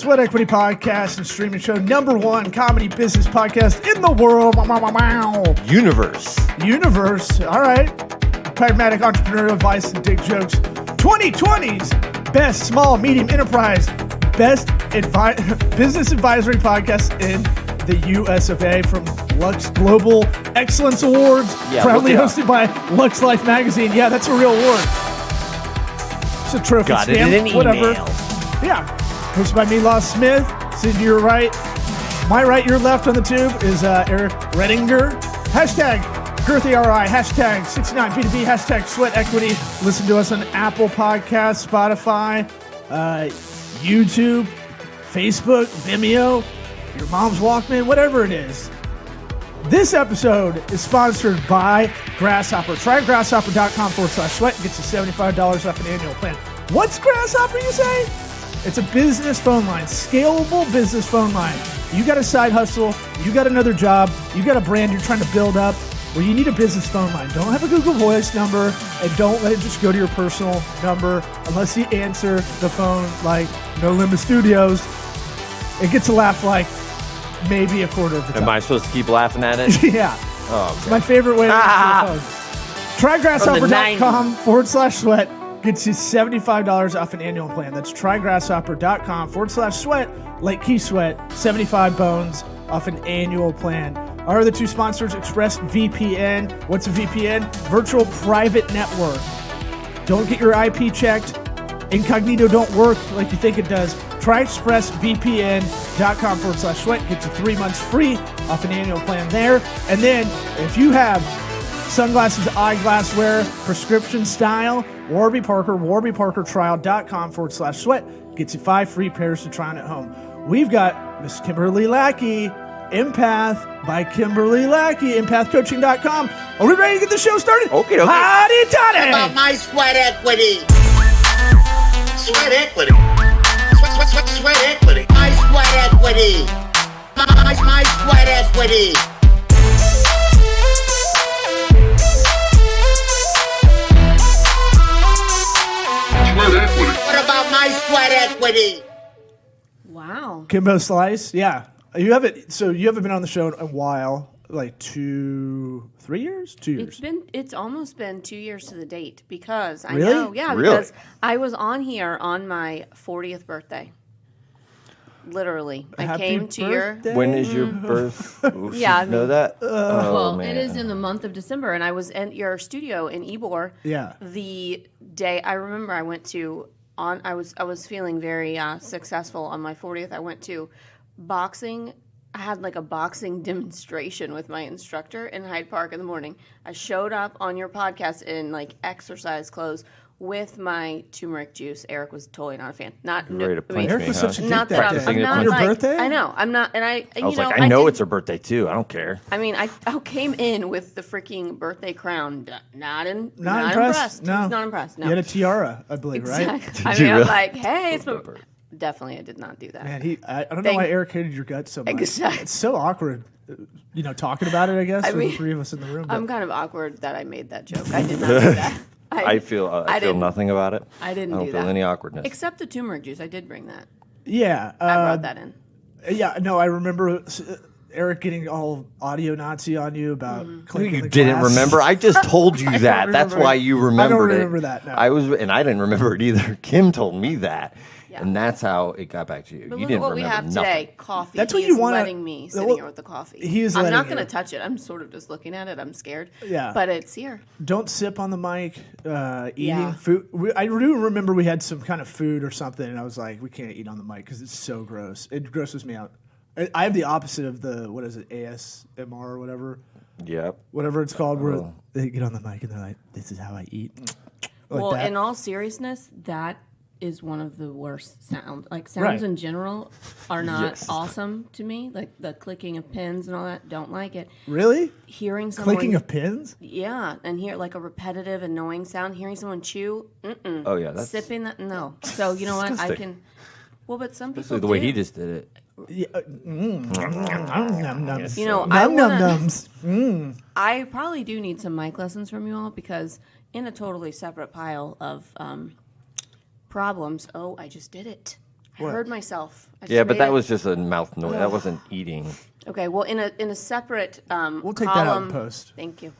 Sweat Equity Podcast and streaming show, #1 comedy business podcast in the world. Universe. All right. Pragmatic entrepreneurial advice and dick jokes. 2020's best small, medium enterprise, best business advisory podcast in the US of A from Lux Global Excellence Awards, proudly hosted by Lux Life Magazine. Yeah, that's a real award. It's a trophy Got stamp, it in an whatever. email. Yeah. Hosted by me, Law Smith. Sitting to your right. My right, your left on the tube is Eric Redinger. Hashtag girthyroi. Hashtag 69B2B. Hashtag Sweat Equity. Listen to us on Apple Podcasts, Spotify, YouTube, Facebook, Vimeo, your mom's Walkman, whatever it is. This episode is sponsored by Grasshopper. Try grasshopper.com/sweat and get you $75 off an annual plan. What's Grasshopper, you say? It's a business phone line, scalable business phone line. You got a side hustle, you got another job, you got a brand you're trying to build up, where you need a business phone line. Don't have a Google Voice number, and don't let it just go to your personal number unless you answer the phone like No Limit Studios. It gets a laugh like maybe a quarter of the time. Am I supposed to keep laughing at it? Yeah. Oh, It's okay. my favorite way to answer the phone. Try grasshopper.com/sweat. Gets you $75 off an annual plan. That's trygrasshopper.com/sweat. Lackey Sweat, 75 bones off an annual plan. Our other two sponsors, ExpressVPN. What's a VPN? Virtual private network. Don't get your IP checked. Incognito don't work like you think it does. Try expressvpn.com/sweat. Gets you 3 months free off an annual plan there. And then if you have sunglasses, eyeglassware, prescription style, Warby Parker, warbyparkertrial.com/sweat. Gets you 5 free pairs to try on at home. We've got Miss Kimberly Lackey, Empath by Kimberly Lackey, empathcoaching.com. Are we ready to get the show started? Okay. Howdy toddy! About my sweat equity. Sweat equity. Sweat equity. My sweat equity. My sweat equity. What about my sweat equity? Wow. Kimbo Slice, yeah. You haven't been on the show in a while, like 3 years? 2 years. It's almost been 2 years to the date because I Really? know, yeah, Really? because I was on here on my 40th birthday. Literally, I Happy came to your. birthday. When is your birth? We Yeah, should know that. Well, man. it is in the month of December, and I was in your studio in Ybor. Yeah. The day I remember, I went to I was feeling very successful on my 40th. I went to boxing. I had like a boxing demonstration with my instructor in Hyde Park in the morning. I showed up on your podcast in like exercise clothes with my turmeric juice. Eric was totally not a fan. Ready to punch Eric me, was huh? such a dick Not that that day. I'm not On your like, birthday? I know. I'm not, and I I was like, I know did- it's her birthday too. I don't care. I mean, I came in with the freaking birthday crown. Not Not impressed. impressed? No. Was not impressed. No. You had a tiara, I believe, right? Exactly. I Did you mean, I was really? like, hey, it's my definitely. I did not do that. Man, I don't know why Eric hated your guts so much. Exactly. It's so awkward, talking about it, I guess, with mean, the three of us in the room. I'm but- kind of awkward that I made that joke. I did not do that. I feel didn't- nothing about it. I didn't I don't do feel that. any awkwardness. Except the turmeric juice. I did bring that. Yeah. I brought that in. Yeah, no, I remember Eric getting all audio Nazi on you about clinking You the didn't glass. remember? I just told you that. That's remember why it. you I don't remembered it. remember that, no. And I didn't remember it either. Kim told me that, Yeah. and that's how it got back to you. But You look didn't at what we remember have nothing. today. Coffee. That's He what you is wanna- letting me sitting well, here with the coffee. he is I'm letting not going you. to touch it. I'm sort of just looking at it. I'm scared. Yeah. But it's here. Don't sip on the mic. Eating Yeah. food. I do remember we had some kind of food or something, and I was like, we can't eat on the mic because it's so gross. It grosses me out. I have the opposite of the, what is it, ASMR or whatever. Yep. Whatever it's called, where Oh. they get on the mic and they're like, this is how I eat. Like Well, that. in all seriousness, that is one of the worst sounds. Like sounds Right. in general are not Yes. awesome to me. Like the clicking of pins and all that. Don't like it. Really? Hearing someone Clicking of pins? yeah, and hear like a repetitive, annoying sound. Hearing someone chew. Oh yeah, that's Sipping that. No. So you know what? I Disgusting. can. Well, but some people especially the way do. he just did it. Yeah. Num-nums. You know, I wanna, Num-nums. I probably do need some mic lessons from you all because in a totally separate pile of problems. Oh, I just did it. I heard myself. Yeah, but that was just a mouth noise. That wasn't eating. Okay, well, in a separate We'll take column, that out in post. Thank you.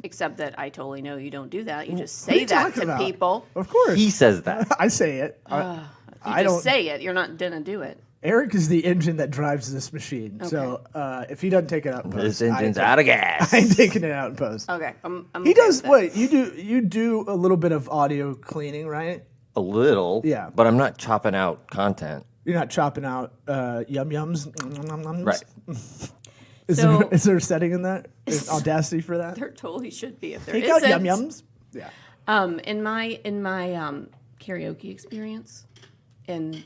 Except that I totally know you don't do that. You just What are say you that talking to about? people. Of course. He says that. I say it. You I just don't. say it. You're not gonna do it. Eric is the engine that drives this machine. So if he doesn't take it out in post, This engine's out of gas. I ain't taking it out in post. Okay, I'm He okay does. with it. Wait, you do a little bit of audio cleaning, right? A little. Yeah. But I'm not chopping out content. You're not chopping out yum yums. Right. Is there a setting in that? Is Audacity for that? There totally should be if there Take out isn't. yum yums. Yeah. In my karaoke experience, and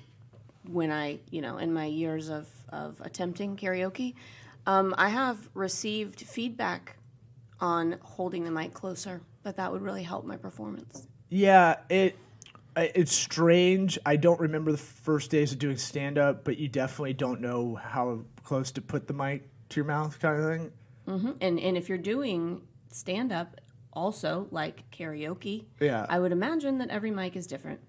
when I in my years of attempting karaoke, I have received feedback on holding the mic closer. That would really help my performance. Yeah, it's strange. I don't remember the first days of doing stand up, but you definitely don't know how close to put the mic to your mouth, kind of thing. Mm-hmm. And if you're doing stand up, also like karaoke, Yeah. I would imagine that every mic is different.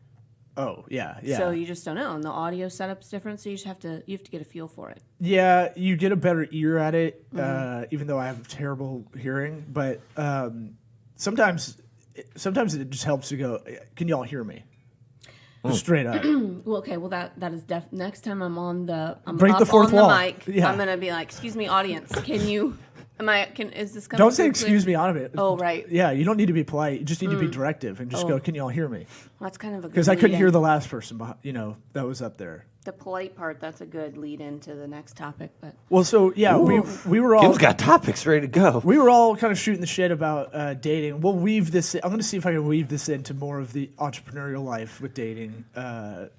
Oh yeah, yeah. So you just don't know, and the audio setup's different. So you have to get a feel for it. Yeah, you get a better ear at it, Mm-hmm. even though I have terrible hearing. But sometimes it just helps to go, can y'all hear me? Just straight up. Well, okay. Well, that is next time I'm Break up the fourth on the wall. mic. Yeah. I'm gonna be like, "Excuse me, audience. Can you? Is this coming? Don't say through excuse clear?" me on it. Oh, right. Yeah, you don't need to be polite. You just need to be directive and just go, can y'all hear me? Well, that's kind of a Because good I couldn't lead hear in. the last person, that was up there. The polite part. That's a good lead into the next topic. But Well, so yeah, we were all Kim's got topics ready to go. we were all kind of shooting the shit about dating. We'll weave this. I'm going to see if I can weave this into more of the entrepreneurial life with dating,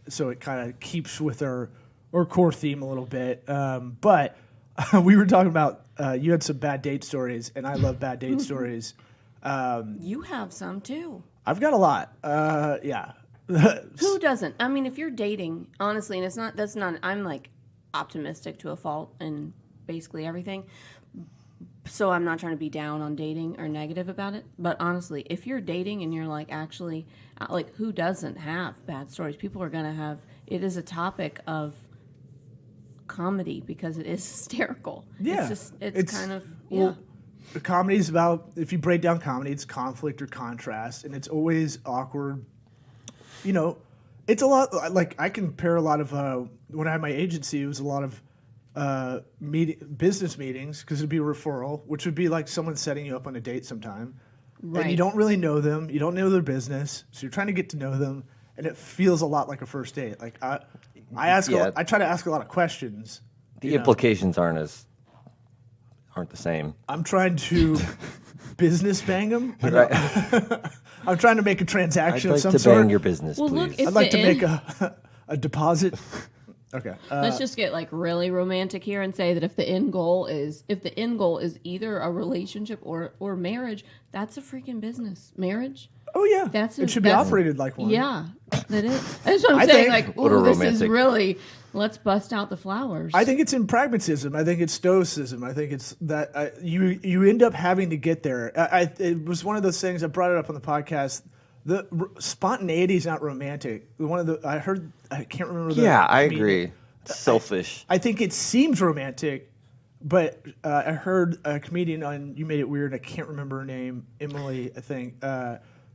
so it kind of keeps with our core theme a little bit. But we were talking about you had some bad date stories, and I love bad date stories. you have some too. I've got a lot. Yeah. Who doesn't? I mean, if you're dating, honestly, and that's not. I'm like optimistic to a fault in basically everything. So I'm not trying to be down on dating or negative about it. But honestly, if you're dating and you're like actually, like, who doesn't have bad stories? People are gonna have. It is a topic of comedy because it is hysterical. Yeah. It's kind of Well, the comedy is about, if you break down comedy, it's conflict or contrast, and it's always awkward. It's a lot, like, I compare a lot of, when I had my agency, it was a lot of business meetings, because it'd be a referral, which would be like someone setting you up on a date sometime. And you Right. don't really know them, you don't know their business, so you're trying to get to know them, and it feels a lot like a first date. Like, I try to ask a lot of questions. The implications aren't the same. I'm trying to business bang them. Right. I'm trying to make a I'd transaction like of some to sort. bang your business, Well, please. look, if I'd like the to end- make a deposit. Okay. Let's just get like really romantic here and say that if the end goal is either a relationship or marriage, that's a freaking business. Marriage. Oh yeah. It should be operated like one. Yeah, that is. That's what I'm I saying. think- Like, What a ooh, this is romantic- really. Let's bust out the flowers. I think it's in pragmatism. I think it's stoicism. I think it's that you end up having to get there. It was one of those things. I brought it up on the podcast. The spontaneity is not romantic. I can't remember. Yeah, I comedian. agree. Selfish. I think it seems romantic, but I heard a comedian on You Made It Weird. I can't remember her name. Emily, I think.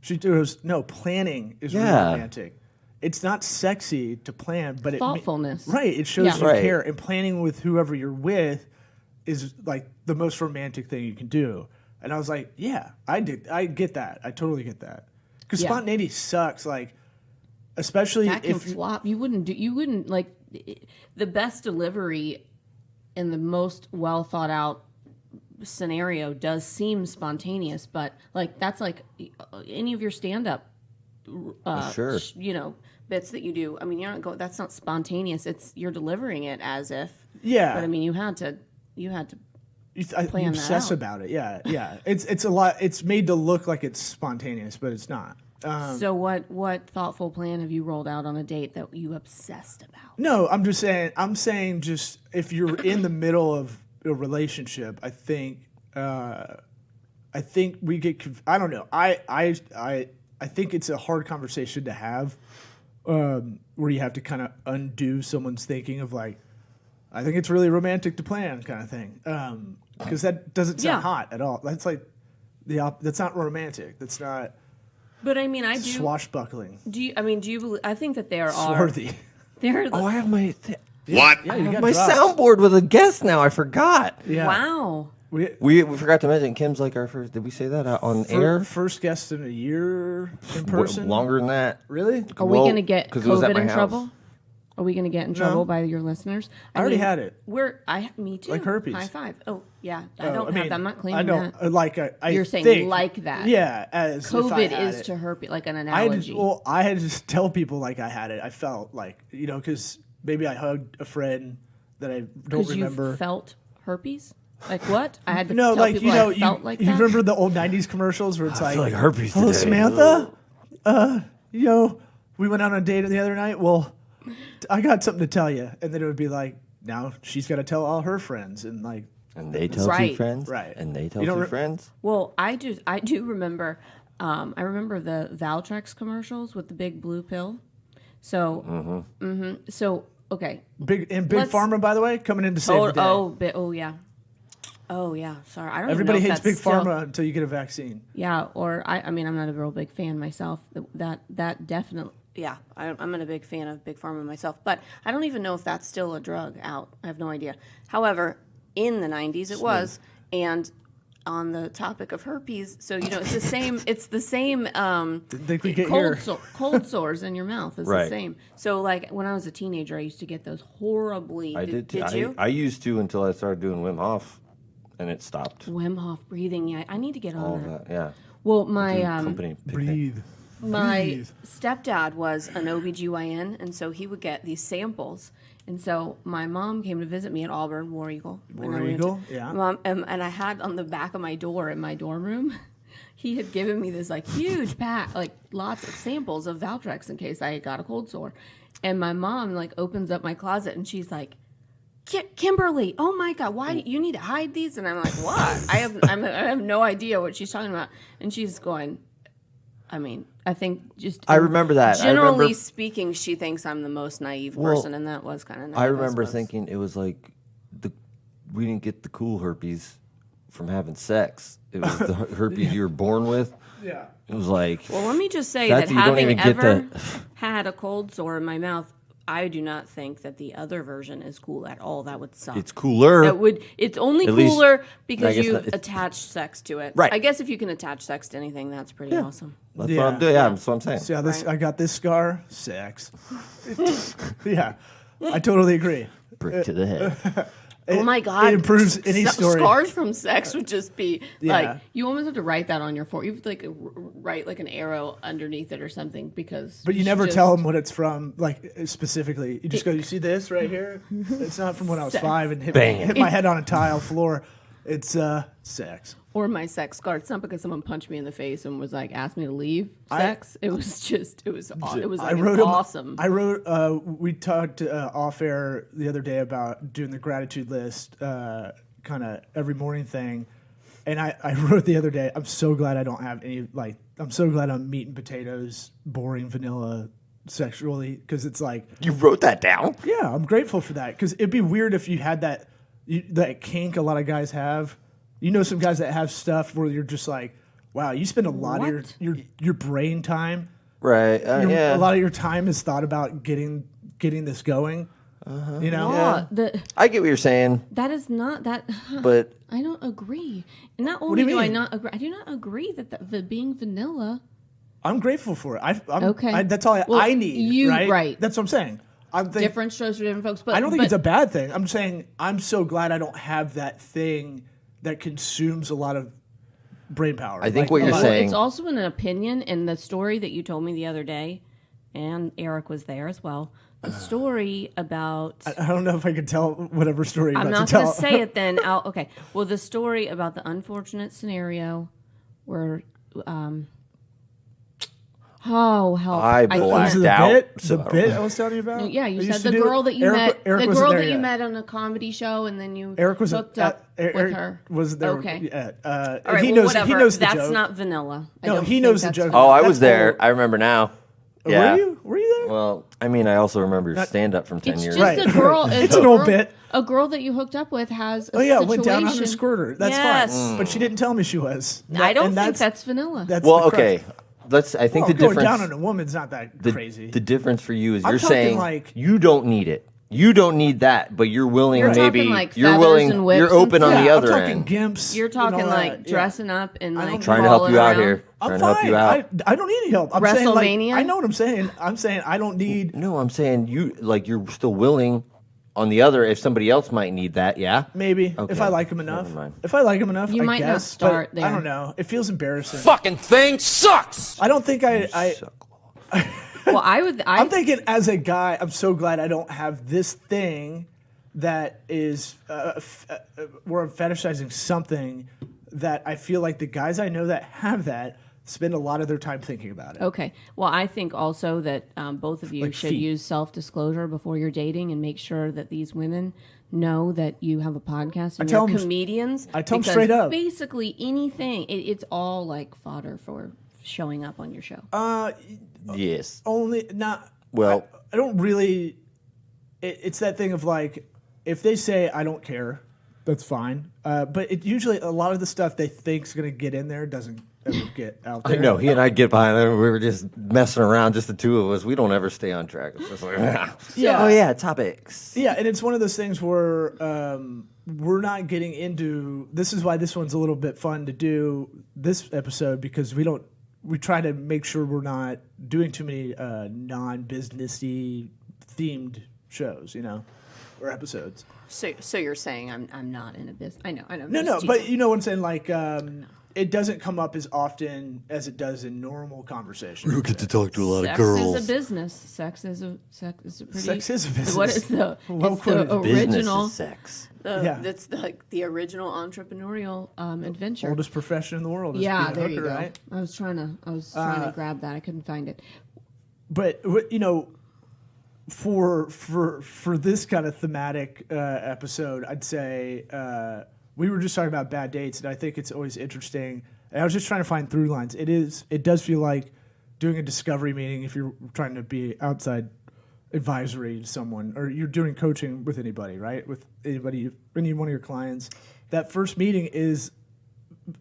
She goes, no, planning is really Yeah. romantic. It's not sexy to plan, but Thoughtfulness. Right. It shows Yeah. you Right. care. And planning with whoever you're with is like the most romantic thing you can do. And I was like, yeah, I get that. I totally get that. Because Yeah. spontaneity sucks. Like, especially that can if flop. You wouldn't like the best delivery and the most well thought out scenario does seem spontaneous, but like that's like any of your stand up Sure. bits that you do. I mean, you're not going. That's not spontaneous. You're delivering it as if. Yeah. But I mean, you had to. you plan that obsess out. about it. Yeah, yeah. It's a lot. It's made to look like it's spontaneous, but it's not. So what thoughtful plan have you rolled out on a date that you obsessed about? No, I'm just saying. I'm saying just if you're in the middle of a relationship, I think we get. I don't know. I think it's a hard conversation to have where you have to kind of undo someone's thinking of like, I think it's really romantic to plan kind of thing. Because that doesn't sound hot at all. That's like that's not romantic. That's not. But I mean, I do swashbuckling. Do you? I mean, do you believe? I think that there are. Swarthy. Oh, I have my What? Yeah, I you have got my dropped. soundboard with a guest now. I forgot. Yeah. Wow. We forgot to mention Kim's like our first. Did we say that on air? First guest in a year in person. Longer than that. Really? Are we going to get 'cause it was at COVID my in house. trouble? Are we going to get in trouble by your listeners? I already had it. Me too. Like herpes. High five. Oh yeah, I don't have that. I'm not claiming I don't that. like. You're saying think, like that. Yeah, as if I COVID had is it. to herpes, like an I had analogy. to just tell people like I had it. I felt like because maybe I hugged a friend that I don't Because remember. you felt herpes. Like what? I had to No, tell like people I felt like you that. remember the old '90s commercials where it's like, feel like herpes "Hello, today." Samantha. We went on a date the other night. Well, I got something to tell you," and then it would be like, now she's got to tell all her friends, and like, And they tell Right. two friends. Right. And they tell You don't two re- friends. Well, I do remember. I remember the Valtrex commercials with the big blue pill. So, so okay. big Let's- pharma, by the way, coming in to save the day. Oh yeah. Sorry, I don't. Everybody even know hates if big that's still, pharma until you get a vaccine. Yeah, or I mean, I'm not a real big fan myself. That definitely. Yeah, I'm not a big fan of big pharma myself, but I don't even know if that's still a drug out. I have no idea. However, in the 90s it was, and on the topic of herpes, so it's the same. It's the same. Think we get here. Cold sores in your mouth is the Right. same. So like when I was a teenager, I used to get those horribly. I did. Did you? I used to until I started doing Wim Hof, and it stopped. Wim Hof breathing. Yeah, I need to get on All that. that. Yeah. Well, my Company picnic. Breathe. My Breathe. stepdad was an OBGYN, and so he would get these samples. And so my mom came to visit me at Auburn, War Eagle. when I War went Eagle, yeah. Mom, and I had on the back of my door in my dorm room, he had given me this like huge pack, like lots of samples of Valtrex in case I got a cold sore. And my mom like opens up my closet and she's like, Kimberly, oh my God, why do you need to hide these? And I'm like, what? I have no idea what she's talking about. And she's going, I mean, I think just I remember that. I Generally remember- speaking, she thinks I'm the most naive Well, person, and that was kind of. I remember thinking it was like we didn't get the cool herpes from having sex. It was the herpes you were born with. Yeah. It was like Well, let me just say That's- that you don't having even get ever the- had a cold sore in my mouth, I do not think that the other version is cool at all. That would suck. it's cooler. It would. It's only At least- cooler I because guess you've that- it's- attached sex to it. Right. I guess if you can attach sex to anything, that's pretty awesome. That's Yeah. what I'm doing. Yeah, that's what I'm saying. See how this? Right. I got this scar. Sex. Yeah, I totally agree. Brick to the head. Oh my God! It improves any story. Scars from sex would just be Yeah. like you almost have to write that on your forehead. You have to like write like an arrow underneath it or something because. But you should never just- tell them what it's from, like specifically. You just go, you see this right here? It's not from when I was Sex. 5 and hit Bang. my head on a tile floor. It's sex. Or my sex scar. It's not because someone punched me in the face and was like asked me to leave sex. It was just it was like awesome. We talked off air the other day about doing the gratitude list, kind of every morning thing, and I wrote the other day, I'm so glad I don't have any I'm so glad I'm meat and potatoes, boring vanilla sexually, because it's like You wrote that down? yeah, I'm grateful for that, because it'd be weird if you had that kink a lot of guys have. You know, some guys that have stuff where you're just like, wow, you spend a lot of What? your brain time. Right. Yeah. A lot of your time is thought about getting this going. You know, Yeah, I get what you're saying, that is not that. but I don't agree. And not do only you do I mean? not agree, I do not agree that the being vanilla. I'm grateful for it. Okay. That's all Well, I need. Right? That's what I'm saying. I'm thinking, Different strokes for different folks, but I don't think but it's a bad thing. I'm saying I'm so glad I don't have that thing that consumes a lot of brain power. I think what you're Well, saying. it's also an opinion, and the story that you told me the other day, and Eric was there as well. The story about I don't know if I can tell whatever story you're I'm about not to tell. going to say it then. Okay. Well, the story about the unfortunate scenario where, oh help! I can't- blacked Was it out. the bit I was telling you about? Yeah, you I said used to the do- girl that you Eric- met, Eric the wasn't girl there that you yet. met on a comedy show, and then you Eric was hooked up with Eric her. Was there? Okay. Yeah, All right. he Well, knows. whatever. He knows the That's joke. not vanilla. I No, don't he think knows the that's joke. vanilla. Oh, I That's was there. old. I remember now. Yeah. Were you? Were you there? Well, I mean, I also remember your stand-up from 10 It's years just ago. a girl. It's an old bit. A girl that you hooked up with has. Oh yeah, went down on a squirter. That's Yes. fine. But she didn't tell me she was. I don't And think that's vanilla. That's Well, the crux. okay. I think the going difference. down on a woman's not that crazy. The difference for you is I'm you're talking saying like- you don't need it. You don't need that, but you're willing. You're maybe talking like you're feathers willing. and whips You're and open on stuff. the I'm other talking end. gimps. You're and talking all like that. Yeah. dressing up and like Trying to help crawling you out around. here. I'm Trying fine. to help you out. I don't need any help. I'm saying like WrestleMania? I know what I'm saying. I'm saying I don't need. No, I'm saying you're still willing. On the other, if somebody else might need that, yeah. Maybe Okay, if I like him enough. never mind. If I like him enough, You I might not guess, start but I there. don't know. It feels embarrassing. Fucking thing sucks. I don't think I Well, I'm thinking as a guy, I'm so glad I don't have this thing that is where I'm fetishizing something that I feel like the guys I know that have that spend a lot of their time thinking about it. Okay. Well, I think also that both of you Like should feet. use self-disclosure before you're dating and make sure that these women know that you have a podcast and tell you're 'em- comedians. I tell 'em because straight up. Basically, anything. It's all like fodder for showing up on your show. Yes. Only not. Well- I don't really. It's that thing of like, if they say I don't care, that's fine. But it usually a lot of the stuff they think's gonna get in there doesn't ever get out I there. know. He and I get behind him. We were just messing around, just the two of us. We don't ever stay on track. It's just like, Yeah. oh yeah, topics. Yeah, and it's one of those things where we're not getting into. This is why this one's a little bit fun to do this episode because we try to make sure we're not doing too many non-businessy themed shows, or episodes. So you're saying I'm not in a business? I know. No, but you know what I'm saying. Like, it doesn't come up as often as it does in normal conversations. We get to talk to a lot Sex is a business. Sex is a pretty. Sex is a business. What is the? Well it's quoted. the Business original. is sex. Yeah. That's the original entrepreneurial adventure. Oldest profession in the world. Is Yeah, being a there you hooker, go. Right? I was trying to grab that. I couldn't find it. But for this kind of thematic episode, I'd say we were just talking about bad dates, and I think it's always interesting. And I was just trying to find through lines. It does feel like doing a discovery meeting if you're trying to be outside advisory to someone, or you're doing coaching with anybody, right? With anybody, any one of your clients. That first meeting is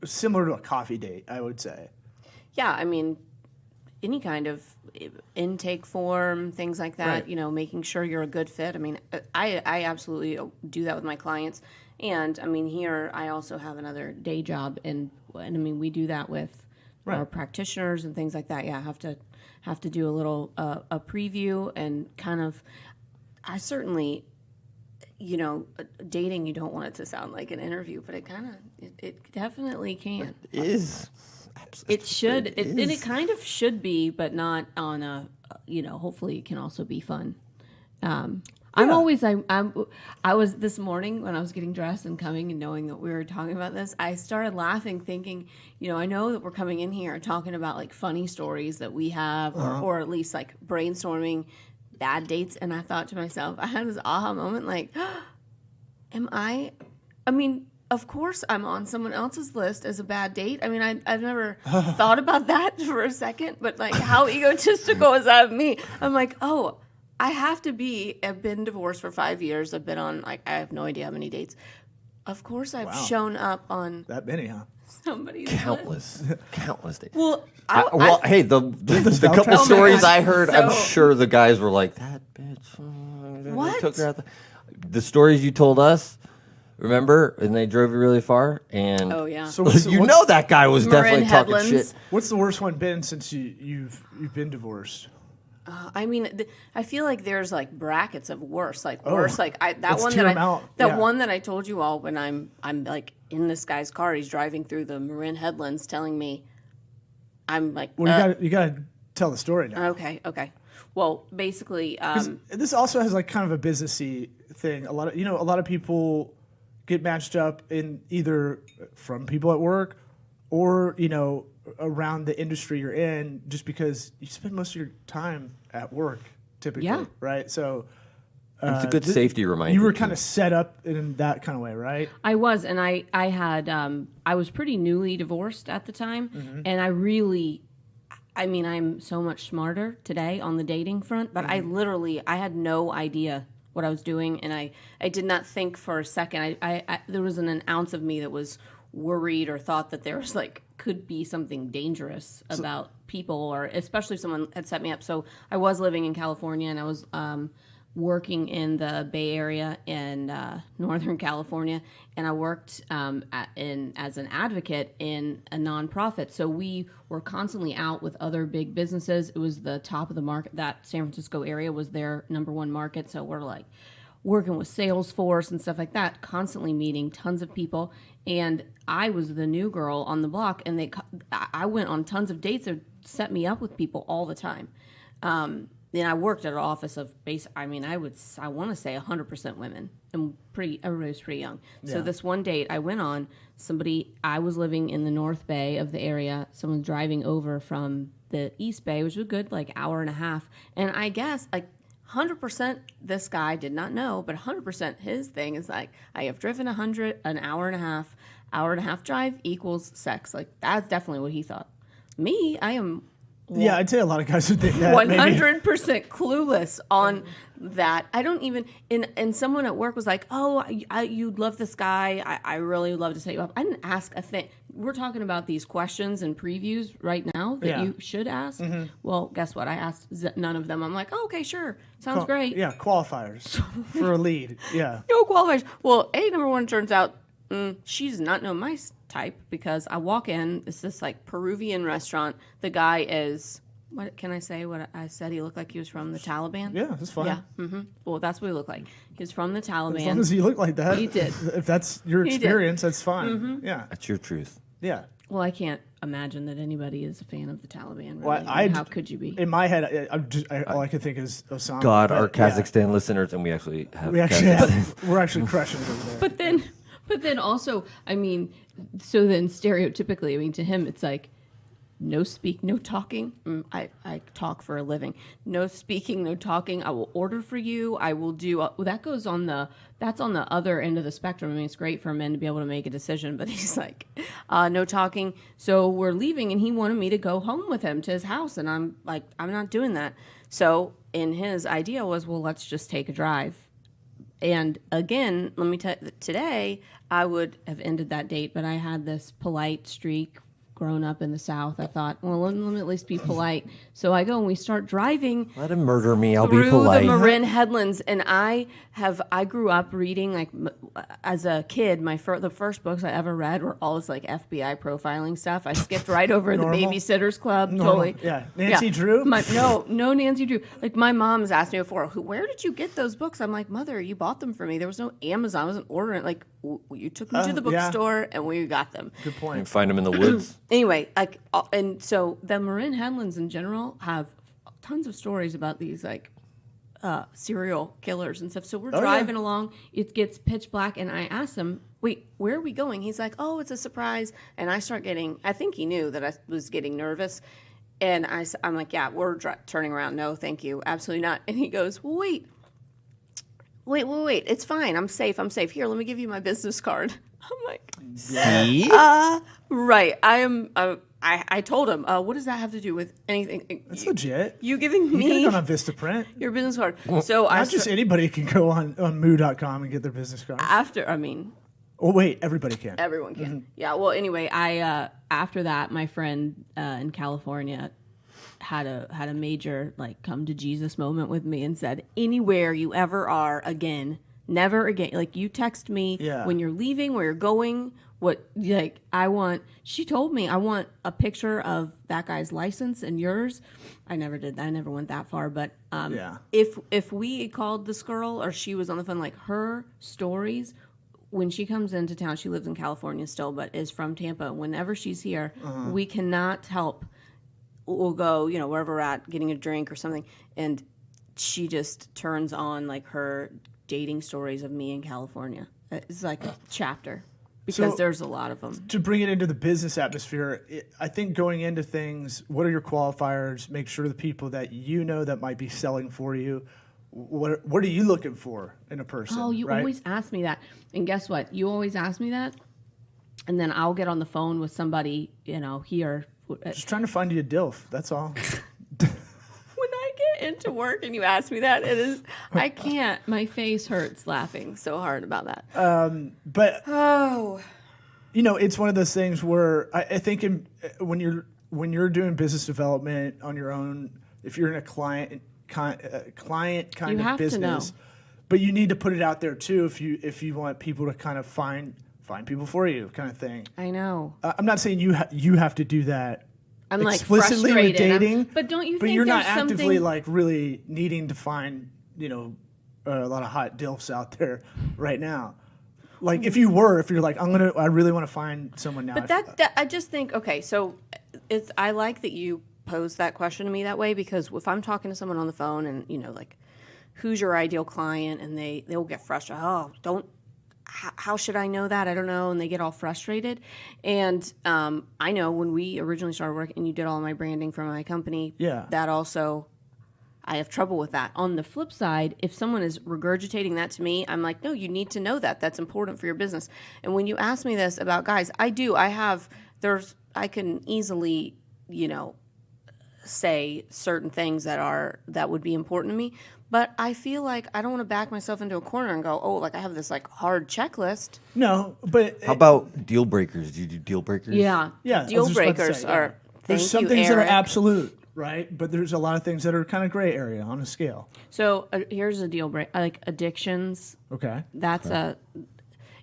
similar to a coffee date, I would say. Yeah, I mean, any kind of intake form, things like that, Right. Making sure you're a good fit. I mean, I absolutely do that with my clients. And I mean, here I also have another Day job, and I mean we do that with Right. our practitioners and things like that. Yeah, have to do a little a preview and kind of. I certainly, dating, you don't want it to sound like an interview, but it Definitely can. Is. It should, and is. it kind of should be, but not on a. Hopefully, it can also be fun. I'm always. I was this morning when I was getting dressed and coming and knowing that we were talking about this. I started laughing, thinking, I know that we're coming in here talking about like funny stories that we have, or at least like brainstorming bad dates. And I thought to myself, I had this aha moment, like, am I? I mean. Of course, I'm on someone else's list as a bad date. I mean, I've never thought about that for a second, but like, how egotistical is that of me? I'm like, oh, I have to be. I've been divorced for 5 years. I've been on I have no idea how many dates. Of course, I've shown up on That many, huh? somebody's Countless days. Well, Hey, the couple Oh my stories God, I heard, I'm so- sure the guys were like, "That bitch." They What? Took her out the stories you told us. Remember, and they drove you really far, and Oh yeah. So you know that guy was Marin definitely talking Headlands. shit. What's the worst one been since you've been divorced? I mean, I feel like there's like brackets of worse, like worse. Like that let's one tear that 'em out. that Yeah. one that I told you all when I'm like in this guy's car. He's driving through the Marin Headlands, telling me, I'm like, Well, you got to tell the story now. okay. Well, basically, This also has like kind of a businessy thing. A lot of people get matched up in either from people at work or around the industry you're in, just because you spend most of your time at work typically, Yeah. right? So It's a good safety reminder. you were too. kind of set up in that kind of way, right? I was, and I had I was pretty newly divorced at the time, and I mean, I'm so much smarter today on the dating front, but I had no idea what I was doing, and I did not think for a second. There wasn't an ounce of me that was worried or thought that there was like could be something dangerous about people, or especially if someone had set me up. So I was living in California, and I was working in the Bay Area in Northern California, and I worked as an advocate in a nonprofit. So we were constantly out with other big businesses. It was the top of the market. That San Francisco area was their number one market. So we're like working with Salesforce and stuff like that, constantly meeting tons of people. And I was the new girl on the block, and I went on tons of dates that set me up with people all the time. And I worked at an office of I want to say 100% women, and everybody was pretty young. Yeah. So this one date I went on, I was living in the North Bay of the area. Someone's driving over from the East Bay, which was a good like hour and a half. And I guess like 100% this guy did not know, but 100% his thing is like, I have driven an hour and a half drive equals sex. Like that's definitely what he thought. Me, I am. Yeah, I'd say a lot of guys would think that. 100% clueless on that. I don't even, and someone at work was like, oh, you'd love this guy. I really would love to set you up. I didn't ask a thing. We're talking about these questions and previews right now that you should ask. Mm-hmm. Well, guess what? I asked none of them. I'm like, oh, okay, sure. Sounds great. Yeah, qualifiers for a lead. Yeah. No qualifiers. Well, number one, turns out she does not know my type, because I walk in, it's this like Peruvian restaurant. The guy is, what can I say? What I said, he looked like he was from the Taliban. Yeah, that's fine. Yeah. Mm-hmm. Well, that's what he looked like. He was from the Taliban. As long as he looked like that. He did. If that's your experience, that's fine. Mm-hmm. Yeah. That's your truth. Yeah. Well, I can't imagine that anybody is a fan of the Taliban. Really. Well, how could you be? In my head, all I can think is Osama. God, our Kazakhstan listeners, and we actually have. We're actually crushing it over there. But then also, I mean, so then stereotypically, I mean, to him, it's like, no talking. I talk for a living. No speaking, no talking. I will order for you. I will do. That's on the other end of the spectrum. I mean, it's great for men to be able to make a decision, but he's like, no talking. So we're leaving, and he wanted me to go home with him to his house, and I'm like, I'm not doing that. So in his idea was, well, let's just take a drive. And again, let me tell you, today I would have ended that date, but I had this polite streak. Grown up in the South, I thought, well, let me at least be polite. So I go and we start driving. Let him murder me. I'll be polite. Through the Marin Headlands, and I grew up reading, like, as a kid, the first books I ever read were all this like FBI profiling stuff. I skipped right over the Babysitters Club. Totally. Yeah. Nancy Drew? No Nancy Drew. Like, my mom has asked me before, where did you get those books? I'm like, Mother, you bought them for me. There was no Amazon. I wasn't ordering. Like, you took me to the bookstore and we got them. Good point. You find them in the woods. Anyway, and so the Marin Headlands in general have tons of stories about these like serial killers and stuff. So we're driving along. It gets pitch black, and I asked him, "Wait, where are we going?" He's like, "Oh, it's a surprise." And I start getting. I think he knew that I was getting nervous, and I'm like, "Yeah, we're turning around. No, thank you, absolutely not." And he goes, well, "Wait. It's fine. I'm safe. Here, let me give you my business card." I'm like, see? Right. I told him, what does that have to do with anything? That's legit. You giving me... You could have gone on Vistaprint. Your business card. So Not just anybody can go on moo.com and get their business card. Oh, wait, everybody can. Everyone can. Mm-hmm. Yeah, well, anyway, after that, my friend in California had a major, like, come to Jesus moment with me and said, anywhere you ever are again, never again. Like, you text me when you're leaving, where you're going, she told me, I want a picture of that guy's license and yours. I never did that. I never went that far. But if we called this girl or she was on the phone, like, her stories, when she comes into town, she lives in California still, but is from Tampa. Whenever she's here, we cannot help. We'll go, wherever we're at, getting a drink or something. And she just turns on, like, her dating stories of me in California. It's like a chapter because there's a lot of them. To bring it into the business atmosphere, I think going into things, what are your qualifiers? Make sure the people that you know that might be selling for you, what are you looking for in a person? Oh, you always ask me that. And guess what? You always ask me that. And then I'll get on the phone with somebody, here Just trying to find you a DILF. That's all. When I get into work and you ask me that, I can't. My face hurts laughing so hard about that. But Oh. it's one of those things where I think when you're doing business development on your own, if you're in a client kind You of have to business, know. but you need to put it out there too if you want people to kind of find people for you, kind of thing. I know. I'm not saying you have to do that. I'm like Explicitly with frustrated. dating, But don't you but think you're not there's actively something... like really needing to find a lot of hot DILFs out there right now. Like if you're like I really want to find someone now. But that I just think, okay, so I like that you pose that question to me that way, because if I'm talking to someone on the phone and like, who's your ideal client, and they'll get frustrated. How should I know that? I don't know. And they get all frustrated. And I know when we originally started working and you did all my branding for my company, that also, I have trouble with that. On the flip side, if someone is regurgitating that to me, I'm like, no, you need to know that. That's important for your business. And when you ask me this about guys, I can easily, say certain things that would be important to me. But I feel like I don't want to back myself into a corner and go, like I have this like hard checklist. No, but How about deal breakers? Do you do deal breakers? Yeah. Yeah, I Deal was just about to breakers say, are. there's Thank some you, things Eric. that are absolute, right? But there's a lot of things that are kind of gray area on a scale. So here's a deal break, like addictions. Okay. That's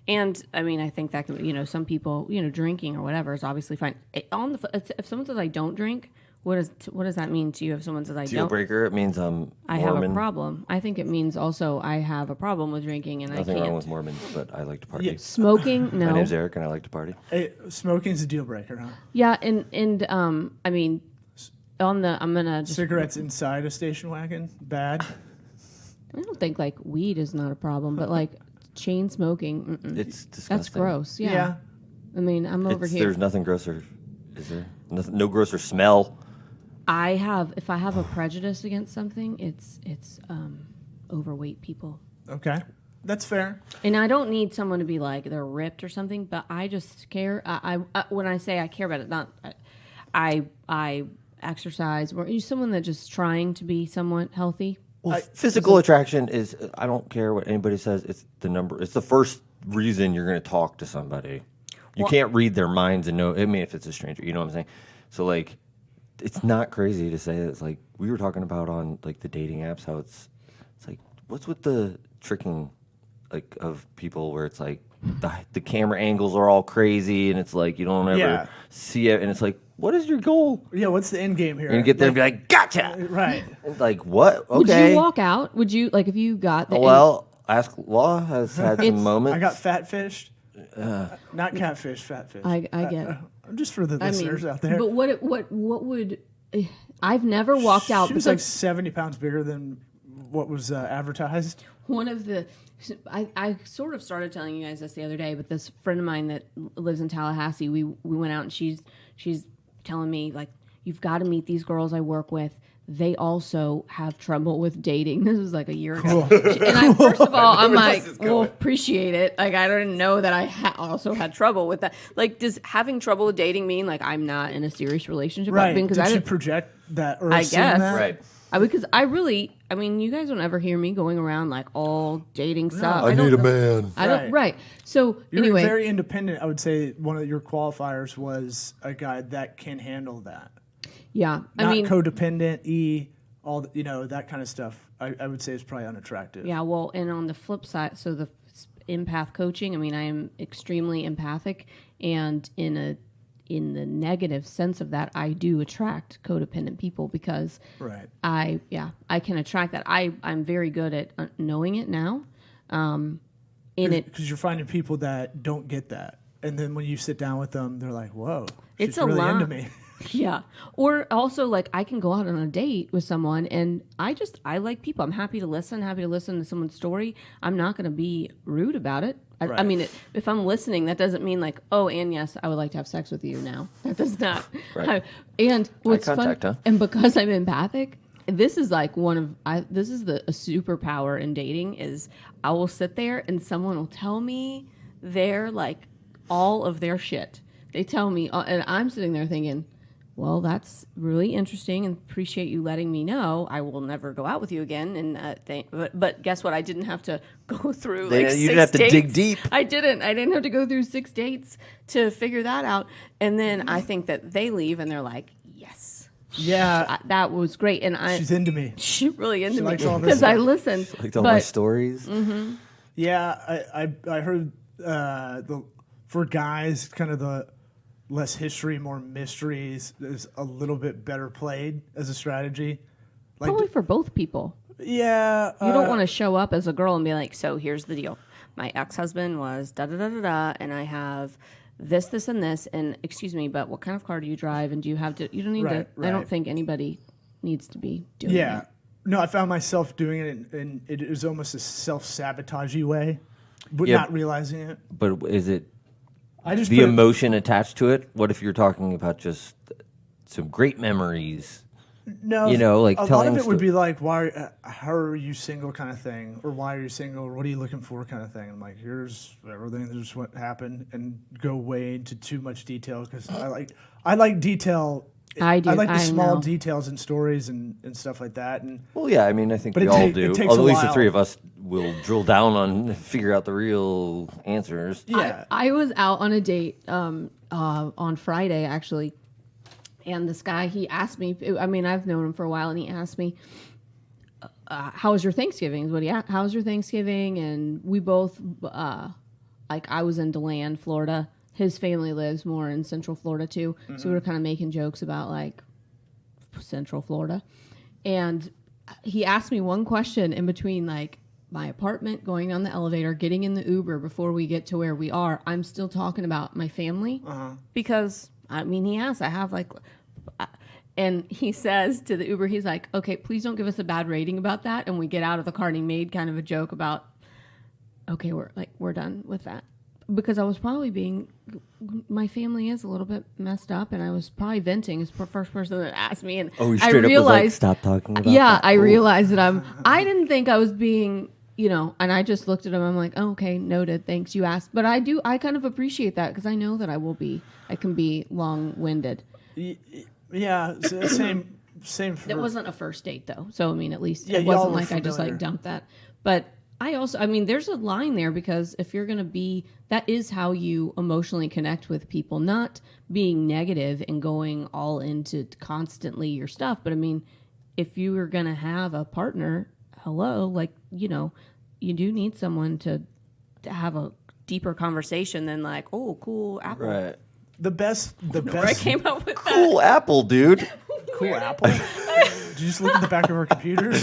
and I mean, I think that can, some people, drinking or whatever is obviously fine. If someone says I don't drink, what does that mean to you? If someone says I Deal don't, breaker, it means I'm I Mormon. have a problem. I think it means also I have a problem with drinking and Nothing I can't. wrong with Mormons, but I like to party. Yeah. Smoking, no. My name's Eric, and I like to party. Smoking's a deal breaker, huh? Yeah, and I mean, I'm gonna just. Cigarettes inside a station wagon, bad. I don't think like weed is not a problem, but like chain smoking, It's disgusting. that's gross. Yeah. Yeah. I mean, I'm over here. There's nothing grosser, is there? No grosser smell. If I have a prejudice against something, it's overweight people. Okay. That's fair. And I don't need someone to be like they're ripped or something, but I just care. I when I say I care about it, not I exercise, or you someone that just trying to be somewhat healthy. Well, physical attraction is, I don't care what anybody says, it's the number. It's the first reason you're going to talk to somebody. You can't read their minds and know, I mean, if it's a stranger, you know what I'm saying? So, like, it's not crazy to say that. It's like, we were talking about on, like, the dating apps, how it's like, what's with the tricking, like, of people where it's like, the camera angles are all crazy, and it's like, you don't ever see it, and it's like, what is your goal? Yeah, what's the end game here? And you get there and be like, gotcha! Right. And like, what? Okay. Would you walk out? Would you like if you got the Well, Ask Law has had some moments. I got fat fished. Not catfish, fat fish. I get it. Just for the listeners out there. But what would I've never walked out. She was because like 70 pounds bigger than what was advertised. one of the I sort of started telling you guys this the other day, but this friend of mine that lives in Tallahassee, we went out and she's telling me, like, you've got to meet these girls I work with. They also have trouble with dating. This was like a year ago. And first of all, I'm like, well, appreciate it. Like, I didn't know that I also had trouble with that. Like, does having trouble with dating mean like I'm not in a serious relationship? Right. Because Did she project that or I assume guess. that? Right. Because I mean, you guys don't ever hear me going around like all dating stuff. I need a man. I don't. Right. So You're anyway, very independent. I would say one of your qualifiers was a guy that can handle that. yeah. Not I mean, codependent, all that kind of stuff. I would say is probably unattractive. yeah. Well, and on the flip side, so the empath coaching. I mean, I am extremely empathic, and in the negative sense of that, I do attract codependent people because Right. I can attract that. I'm very good at knowing it now. Because you're finding people that don't get that, and then when you sit down with them, they're like, "Whoa, she's It's a really lot. into me." Yeah. Or also, like, I can go out on a date with someone and I like people. I'm happy to listen to someone's story. I'm not going to be rude about it. I Right. mean, if I'm listening, that doesn't mean like, oh, and yes, I would like to have sex with you now. That does not. Right. And what's contact, fun, huh? and because I'm empathic, this is like this is a superpower in dating is I will sit there and someone will tell me their like all of their shit. They tell me, and I'm sitting there thinking, well, that's really interesting and appreciate you letting me know. I will never go out with you again. And but guess what? I didn't have to go through like You 6 didn't have to dates. dig deep. I didn't have to go through 6 dates to figure that out. And then I think that they leave and they're like, yes, Yeah, that was great. And she's into me. she really into me likes all this because I stuff. listened. Like all my stories. Yeah, I heard for guys, kind of the less history, more mysteries is a little bit better played as a strategy. Like, Probably for both people. yeah, You don't want to show up as a girl and be like, so here's the deal. My ex-husband was da-da-da-da-da, and I have this, this, and this, and excuse me, but what kind of car do you drive, and do you have to, you don't need Right, to, I don't right. think anybody needs to be doing Yeah. that. No, I found myself doing it, and it is almost a self-sabotagey way, but Yeah. not realizing it. But is it I just the put- emotion attached to it? What if you're talking about just some great memories? No, You know, like a lot telling of it would sto- be like, why? How are you single, kind of thing, or why are you single, or what are you looking for, kind of thing. I'm like, here's everything. There's what happened, and go way into too much detail because I like detail. I do, I like the I small know. details in stories and stuff like that. And Well, yeah, I mean, I think But we it all take- do. it takes At a least the while. three of us will drill down on figure out the real answers. yeah, I was out on a date on Friday, actually, and this guy, he asked me, I mean, I've known him for a while, and he asked me, how was your Thanksgiving? How was your Thanksgiving? And we both, like, I was in DeLand, Florida. His family lives more in Central Florida, too. So we were kind of making jokes about, like, Central Florida. And he asked me one question in between, like, my apartment, going on the elevator, getting in the Uber before we get to where we are. I'm still talking about my family because, I mean, he asked, I have like, and he says to the Uber, he's like, okay, please don't give us a bad rating about that. And we get out of the car and he made kind of a joke about, okay, we're done with that. Because I was probably my family is a little bit messed up, and I was probably venting as the first person that asked me. And Oh, he I straight up was like, realized, stop talking about yeah, that. I Oh. realized that I didn't think I was being, and I just looked at him. I'm like, oh, okay, noted. Thanks. You asked. But I kind of appreciate that because I know that I can be long-winded. yeah, same. For, It wasn't a first date though. So, I mean, at least Yeah, it y'all wasn't were like I just familiar. like dumped that. But I mean, there's a line there because if you're going to be, that is how you emotionally connect with people, not being negative and going all into constantly your stuff. But I mean, if you are going to have a partner, hello, like, you do need someone to have a deeper conversation than like, oh, cool apple. Right. the best. Where I came up with that. Cool apple, dude. Cool apple. Did you just look at the back of our computers?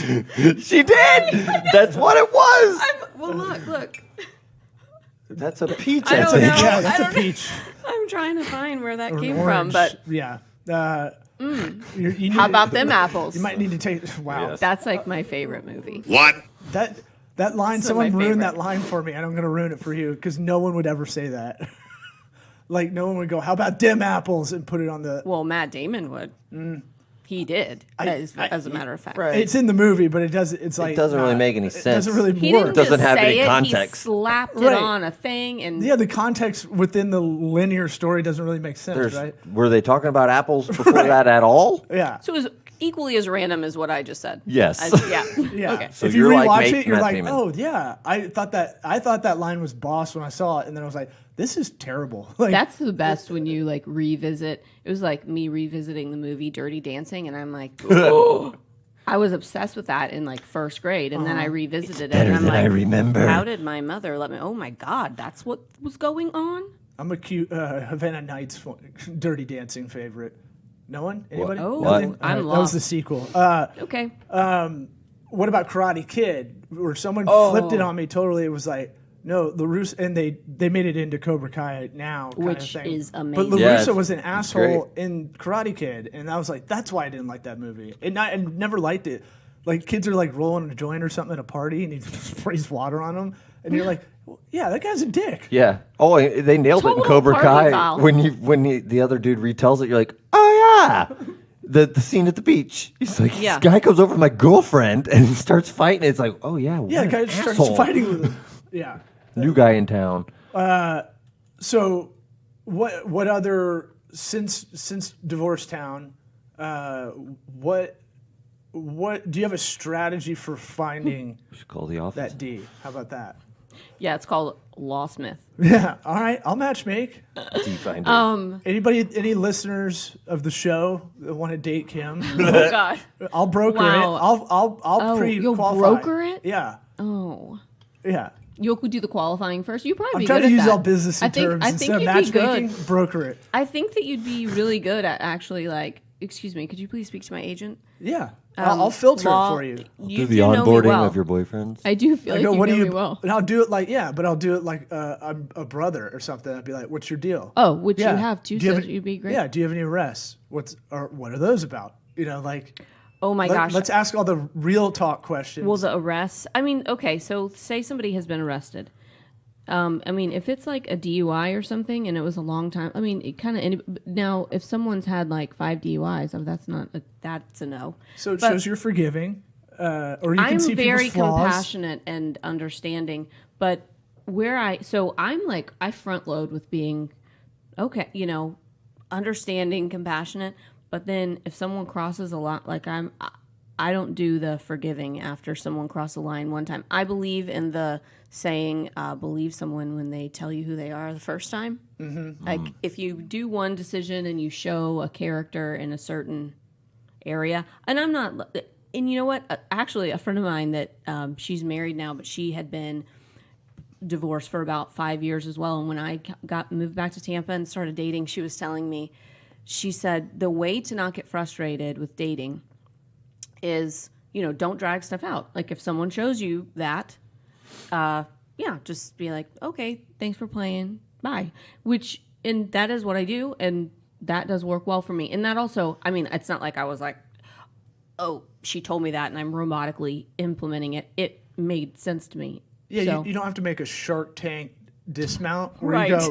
She did. That's what it was. Well, look. That's a peach. I I don't think. know. Yeah, that's I a don't know. peach. I'm trying to find where that Or an came from, orange. but yeah. You need how about them apples? You might need to take. Wow. Yes. That's like my favorite movie. What? That line. So Someone my ruined favorite. that line for me, and I'm going to ruin it for you because no one would ever say that. Like no one would go, "How about them apples?" and put it on the. Well, Matt Damon would. He did, as a matter of fact. Right. It's in the movie, but it doesn't. It's like doesn't really make any It sense. doesn't really He work. didn't Doesn't just have say any it, context. He slapped Right. it on a thing, and Yeah, the context within the linear story doesn't really make sense, right? Were they talking about apples before that at all? Yeah. so it was equally as random as what I just said. Yes. Yeah. Yeah. Okay. So if you you're like rewatch it, you're Matt like, Damon. oh yeah, I thought that line was boss when I saw it, and then I was like, this is terrible. Like That's the best when you like revisit. It was like me revisiting the movie Dirty Dancing, and I'm like, oh. I was obsessed with that in like first grade, and then I revisited it, and I'm than like, I remember. How did my mother let me? Oh my God, that's what was going on. I'm a cute Havana Nights Dirty Dancing favorite. No one? Anybody? Oh, Nothing? What? I'm That was lost. the sequel. Okay. What about Karate Kid? Where someone Oh. flipped it on me totally. It was like, no, LaRusso, and they made it into Cobra Kai now, kind Which of thing. is But amazing. Yeah, LaRusso was an asshole great. in Karate Kid, and I was like, that's why I didn't like that movie. And I never liked it. Like kids are like rolling a joint or something at a party, and he sprays water on them, and you're like, well, yeah, that guy's a dick. Yeah. Oh, they nailed it in Total Cobra party Kai. foul. When the other dude retells it, you're like, oh yeah. The scene at the beach. He's like, Yeah. this guy comes over to my girlfriend and he starts fighting. It's like, oh yeah, what Yeah, the an guy just starts asshole. fighting with him. Yeah. New guy in town. So, what other since Divorce Town, what do you have a strategy for finding We should call the office. that D? How about that? Yeah, it's called Lawsmith. Yeah. All right. I'll matchmake. D finder. Any listeners of the show that want to date Kim? Oh God. I'll broker Wow. it. I'll Oh, you'll pre-qualify. broker it? Yeah. Oh. Yeah. You'll do the qualifying first. You probably I'm be trying good to at use that. all business I think terms instead of you'd be matchmaking. good. Broker it. I think that you'd be really good at actually like. Excuse me. Could you please speak to my agent? Yeah. I'll filter it for you. Do the know me onboarding well. of your boyfriends. I do feel I like go, you what know do you? me well. And I'll do it like, but I'll do it like I'm a brother or something. I'd be like, what's your deal? Oh, which Yeah. you have too, Do you so have any- you'd be great. Yeah. Do you have any arrests? What are those about? Like. Oh my gosh. Let's ask all the real talk questions. Well, the arrests. I mean, okay, so say somebody has been arrested. I mean, if it's like a DUI or something, and it was a long time. I mean, it kind of now if someone's had like 5 DUIs, that's a no. So it But shows you're forgiving, or you can I'm see very people's flaws. compassionate and understanding, but I'm like I front load with being okay, understanding, compassionate. But then if someone crosses a line, like I don't do the forgiving after someone crossed a line one time. I believe in the saying, believe someone when they tell you who they are the first time. Mm-hmm. Like if you do one decision and you show a character in a certain area, and I'm not, and you know what? Actually, a friend of mine that she's married now, but she had been divorced for about 5 years as well. And when I moved back to Tampa and started dating, she was telling me, she said, the way to not get frustrated with dating is, don't drag stuff out. Like if someone shows you that, just be like, okay, thanks for playing. Bye. And that is what I do. And that does work well for me. And that also, I mean, it's not like I was like, oh, she told me that and I'm robotically implementing it. It made sense to me. Yeah, So- you don't have to make a Shark Tank dismount where Right. you go,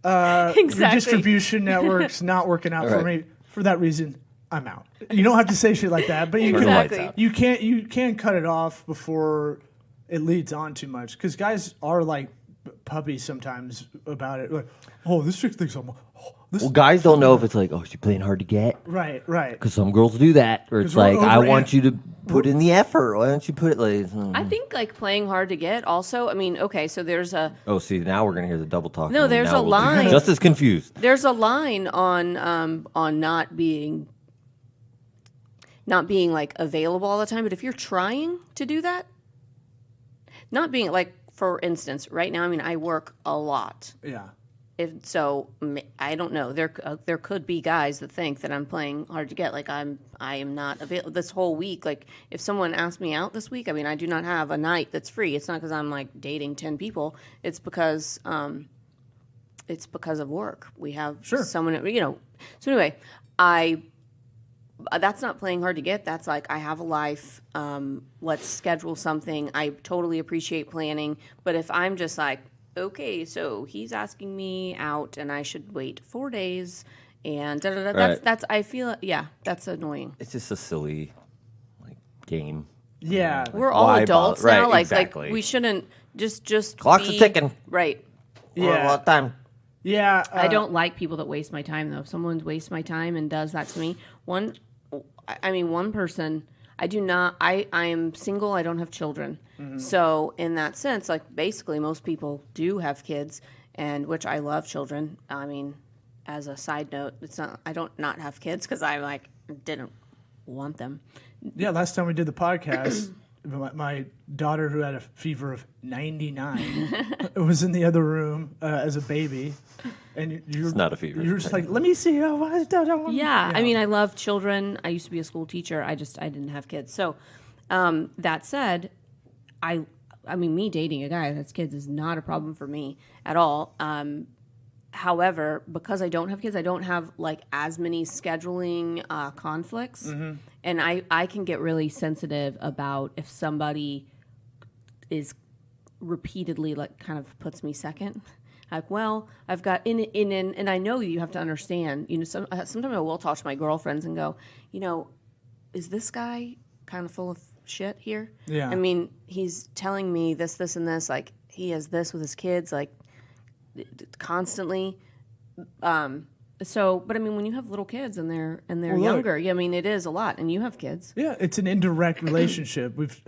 your Exactly. distribution network's not working out for Right. me. For that reason, I'm out. You don't have to say shit like that, but you Turn the lights Exactly. out. you can cut it off before it leads on too much. Because guys are like puppies sometimes about it. Like, oh, this chick thinks I'm. This Well, guys don't know if it's like, oh, she's playing hard to get. right. Because some girls do that. Or it's 'Cause we're like, I over- want you to put in the effort. Why don't you put it like... I think like playing hard to get also, I mean, okay, so there's a Oh, see, now we're going to hear the double talk. No, and there's now a we'll be line. Just as confused. there's a line on not being like available all the time, but if you're trying to do that, not being like, for instance, right now, I mean, I work a lot. Yeah. I don't know. There could be guys that think that I'm playing hard to get. Like I am not available this whole week. Like if someone asked me out this week, I mean, I do not have a night that's free. It's not because I'm like dating 10 people. It's because of work. We have someone. So anyway, that's not playing hard to get. That's like I have a life. Let's schedule something. I totally appreciate planning, but if I'm just like, okay, so he's asking me out, and I should wait 4 days, and da da da. Right. That's I feel that's annoying. It's just a silly game. Yeah. We're all Why adults bother? now. Right, like exactly. we shouldn't just Clock's be, ticking. Right. Yeah. What time? Yeah. I don't like people that waste my time though. If someone wastes my time and does that to me, one person. I do not. I am single. I don't have children. Mm-hmm. So in that sense, like basically most people do have kids, and which I love children. I mean, as a side note, it's not. I don't not have kids because I like didn't want them. Yeah, last time we did the podcast, my daughter, who had a fever of 99, was in the other room as a baby, and you're not a fever. You're just like, let me see. Yeah, I mean, I love children. I used to be a school teacher. I didn't have kids. So that said, I mean, me dating a guy that has kids is not a problem for me at all. However, because I don't have kids, I don't have like as many scheduling conflicts, and I can get really sensitive about if somebody is repeatedly like kind of puts me second. Like, well, I've got and I know you have to understand. Sometimes I will talk to my girlfriends and go, is this guy kind of full of shit here? Yeah. I mean, he's telling me this, and this. Like, he has this with his kids, like constantly. So, but I mean, when you have little kids and they're Well, look. younger, I mean, it is a lot. And you have kids. Yeah, it's an indirect relationship. We've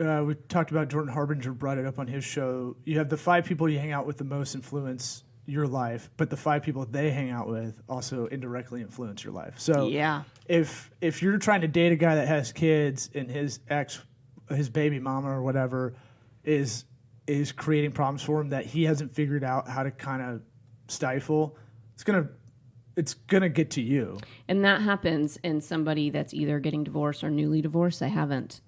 talked about Jordan Harbinger brought it up on his show. You have the 5 people you hang out with the most influence your life, but the 5 people they hang out with also indirectly influence your life. So Yeah. if you're trying to date a guy that has kids and his baby mama or whatever is creating problems for him that he hasn't figured out how to kind of stifle, it's gonna get to you. And that happens in somebody that's either getting divorced or newly divorced. They haven't,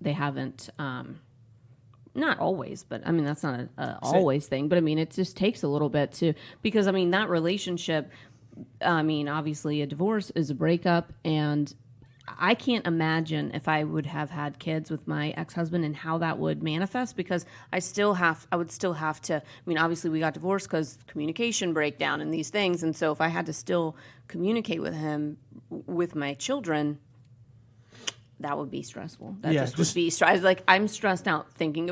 not always, but I mean, that's not a always thing, but I mean, it just takes a little bit because I mean, that relationship, I mean, obviously a divorce is a breakup, and I can't imagine if I would have had kids with my ex-husband and how that would manifest, because I would still have to, I mean, obviously we got divorced because communication breakdown and these things. And so if I had to still communicate with him, with my children, that would be stressful. That Yeah, just would be stressful. Like, I'm stressed out thinking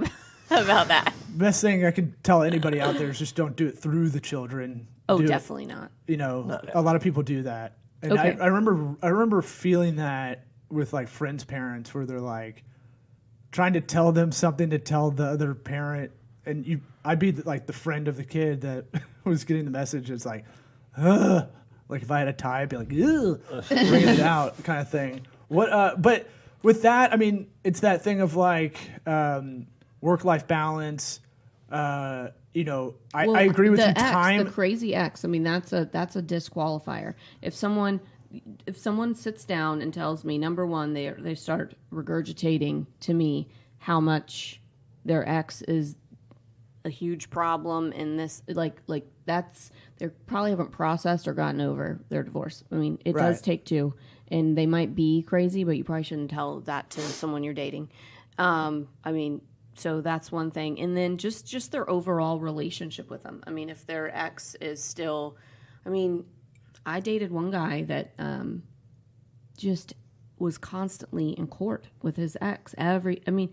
about that. Best thing I can tell anybody out there is just don't do it through the children. Oh, Do it- definitely not. A lot of people do that. And Okay. I remember feeling that with like friends' parents, where they're like trying to tell them something to tell the other parent, and I'd be like the friend of the kid that was getting the message. It's like, ugh. Like if I had a tie, I'd be like, ugh, bringing it out, kind of thing. But with that, I mean, it's that thing of like work-life balance. I agree with the you. ex, Time. the crazy ex. I mean, that's a disqualifier. If someone sits down and tells me, number one, they start regurgitating to me how much their ex is a huge problem in this, like that's, they probably haven't processed or gotten over their divorce. I mean, it does Right. take 2, and they might be crazy, but you probably shouldn't tell that to someone you're dating. I mean. So that's one thing. And then just their overall relationship with them. I mean, if their ex is still, I mean, I dated one guy that just was constantly in court with his ex.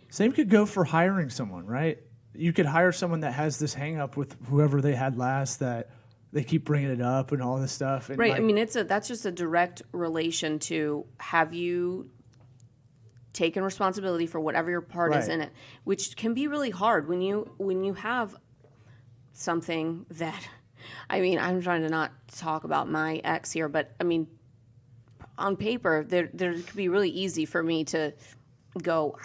Same could go for hiring someone, right? You could hire someone that has this hang up with whoever they had last, that they keep bringing it up and all this stuff. And right. like, I mean, that's just a direct relation to, have you taken responsibility for whatever your part is Right. in it, which can be really hard when you have something that, I mean, I'm trying to not talk about my ex here, but I mean, on paper, there could be really easy for me to go,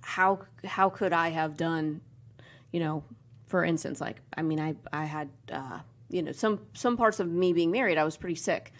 how could I have done, for instance, like, I mean, I had, some parts of me being married, I was pretty sick.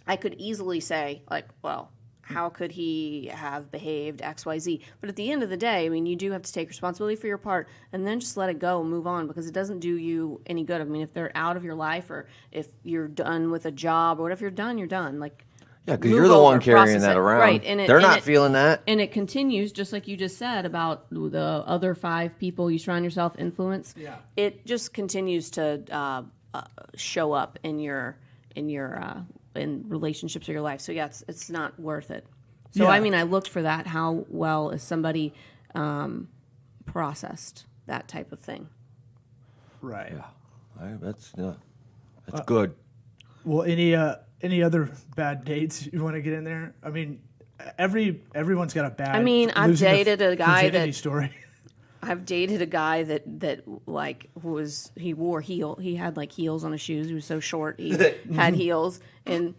I could easily say, like, well, how could he have behaved X, Y, Z? But at the end of the day, I mean, you do have to take responsibility for your part and then just let it go and move on, because it doesn't do you any good. I mean, if they're out of your life, or if you're done with a job, or whatever, you're done, you're done. Like, Yeah, because move you're the over, one carrying process that it. around. Right, They're not feeling that. And it continues, just like you just said about the other 5 people you surround yourself influence. Yeah. It just continues to show up in your in relationships of your life. So yeah, it's not worth it. So Yeah. I mean, I looked for that. How well is somebody processed that type of thing? right. That's good. Well, any other bad dates you want to get in there? I mean, everyone's got a bad. I mean, I've losing dated a guy virginity that- story. I've dated a guy that like he wore he had like heels on his shoes. He was so short, he had heels, and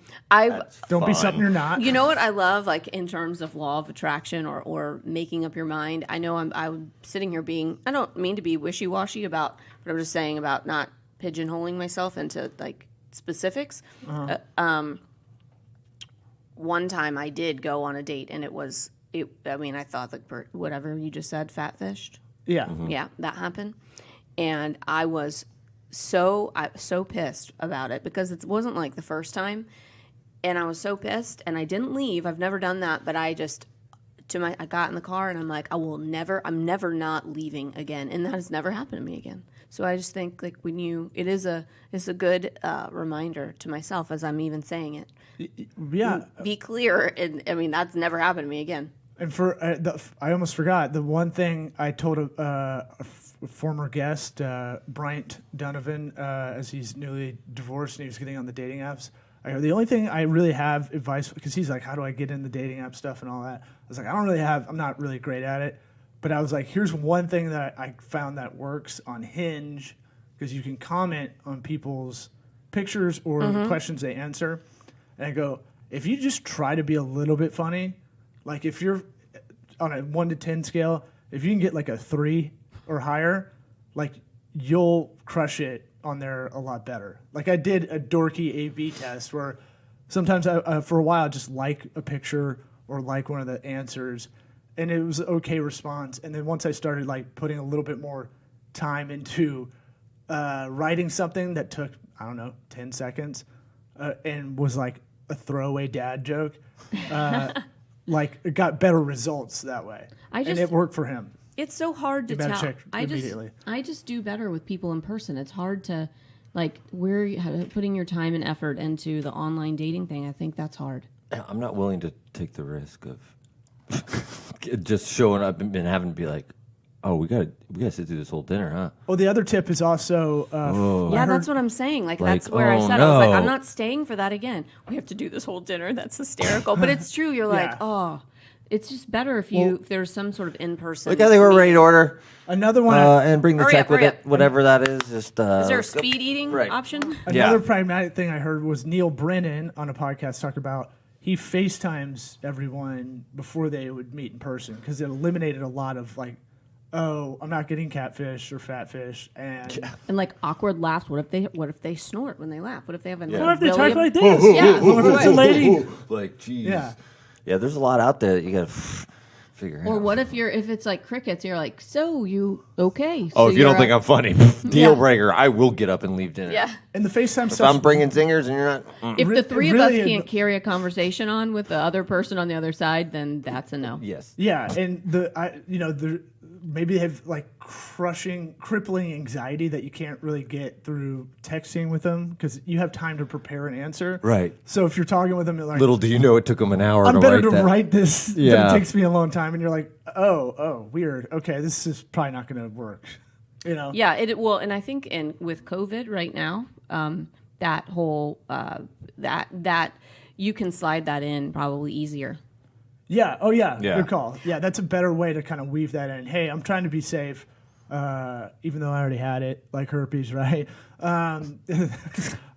Don't be something you're not. You know what I love, like in terms of law of attraction or making up your mind. I know I'm sitting here being, I don't mean to be wishy-washy about, but I'm just saying about not pigeonholing myself into like specifics. One time I did go on a date, and I mean, I thought like whatever you just said, fat-fished. Yeah. Yeah, that happened. And I was so pissed about it, because it wasn't like the first time. And I was so pissed, and I didn't leave. I've never done that, but I got in the car and I'm like, I'm never not leaving again. And that has never happened to me again. So I just think like it's a good reminder to myself as I'm even saying it. Yeah. Be clear. And I mean, that's never happened to me again. And I almost forgot the one thing I told a former guest, Bryant Donovan, as he's newly divorced and he was getting on the dating apps. I go, the only thing I really have advice, because he's like, how do I get in the dating app stuff and all that? I was like, I'm not really great at it. But I was like, here's one thing that I found that works on Hinge, because you can comment on people's pictures or questions they answer. And I go, if you just try to be a little bit funny, like if you're on a 1 to 10 scale, if you can get like a 3 or higher, like you'll crush it on there a lot better. Like I did a dorky A/B test where sometimes I for a while I just like a picture or like one of the answers, and it was an okay response. And then once I started like putting a little bit more time into writing something that took, I don't know, 10 seconds and was like a throwaway dad joke, like it got better results that way. And it worked for him. It's so hard to tell. Check immediately. I just do better with people in person. It's hard to, like, putting your time and effort into the online dating thing. I think that's hard. I'm not willing to take the risk of just showing up and having to be like, oh, we gotta sit through this whole dinner, huh? Oh, the other tip is also That's what I'm saying. Like that's where I said I was like, I'm not staying for that again. We have to do this whole dinner. That's hysterical. But it's true. You're like, oh, it's just better if there's some sort of in-person. Look, I think we're ready to order. Another one, and bring the check with it, whatever that is. Just is there a speed eating option? Another pragmatic thing I heard was Neil Brennan on a podcast talk about he FaceTimes everyone before they would meet in person because it eliminated a lot of like, oh, I'm not getting catfish or fatfish, and like awkward laughs. What if they snort when they laugh? What if they have a what if they talk like this? What if it's a lady? Like, geez. Yeah, there's a lot out there that you got to figure out. Or what if it's like crickets? You're like, so you okay? Oh, if you don't think I'm funny, deal breaker. I will get up and leave dinner. Yeah. And the FaceTime stuff. If I'm bringing zingers and you're not. If the three of us can't carry a conversation on with the other person on the other side, then that's a no. Yes. Yeah, and maybe they have like crippling anxiety that you can't really get through texting with them because you have time to prepare an answer. Right. So if you're talking with them, you're like, little do you know it took them an hour. I'm better to that. write this. Yeah. Than it takes me a long time, and you're like, oh, weird. Okay, this is probably not going to work. You know. Yeah. It will, and I think with COVID right now, that whole that you can slide that in probably easier. Yeah. Oh, yeah. Good call. Yeah, that's a better way to kind of weave that in. Hey, I'm trying to be safe, even though I already had it, like herpes, right? And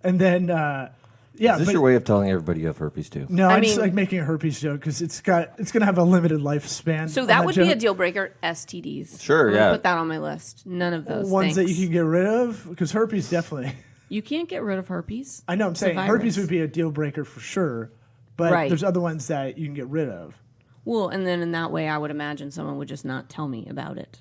then, Is this your way of telling everybody you have herpes too? No, I just like making a herpes joke because it's going to have a limited lifespan. So that would be a deal breaker. STDs. Sure. I'm gonna put that on my list. None of those ones that you can get rid of because herpes definitely. You can't get rid of herpes. I know. I'm saying herpes would be a deal breaker for sure. But there's other ones that you can get rid of. Well, and then in that way, I would imagine someone would just not tell me about it.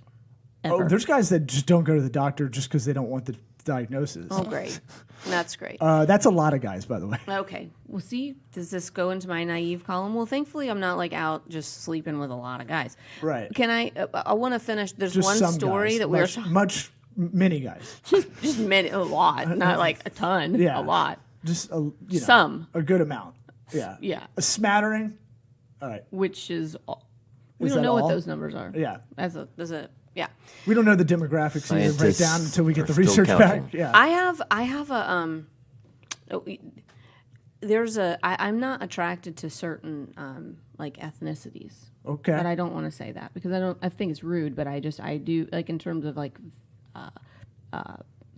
Ever. Oh, there's guys that just don't go to the doctor just because they don't want the diagnosis. Oh, great. That's great. That's a lot of guys, by the way. Okay. Well, see, does this go into my naive column? Well, thankfully, I'm not like out just sleeping with a lot of guys. Right. Can I want to finish. There's just one story guys. that we're many guys. Just many, a lot, not like a ton. Yeah. A lot. Just some. A good amount. Yeah. Yeah. A smattering. All right. Which is, we don't know what those numbers are. Yeah. Yeah. We don't know the demographics either right down until we get the research back. Yeah. I have a I'm not attracted to certain like ethnicities. Okay. But I don't want to say that because I think it's rude, but I do like in terms of like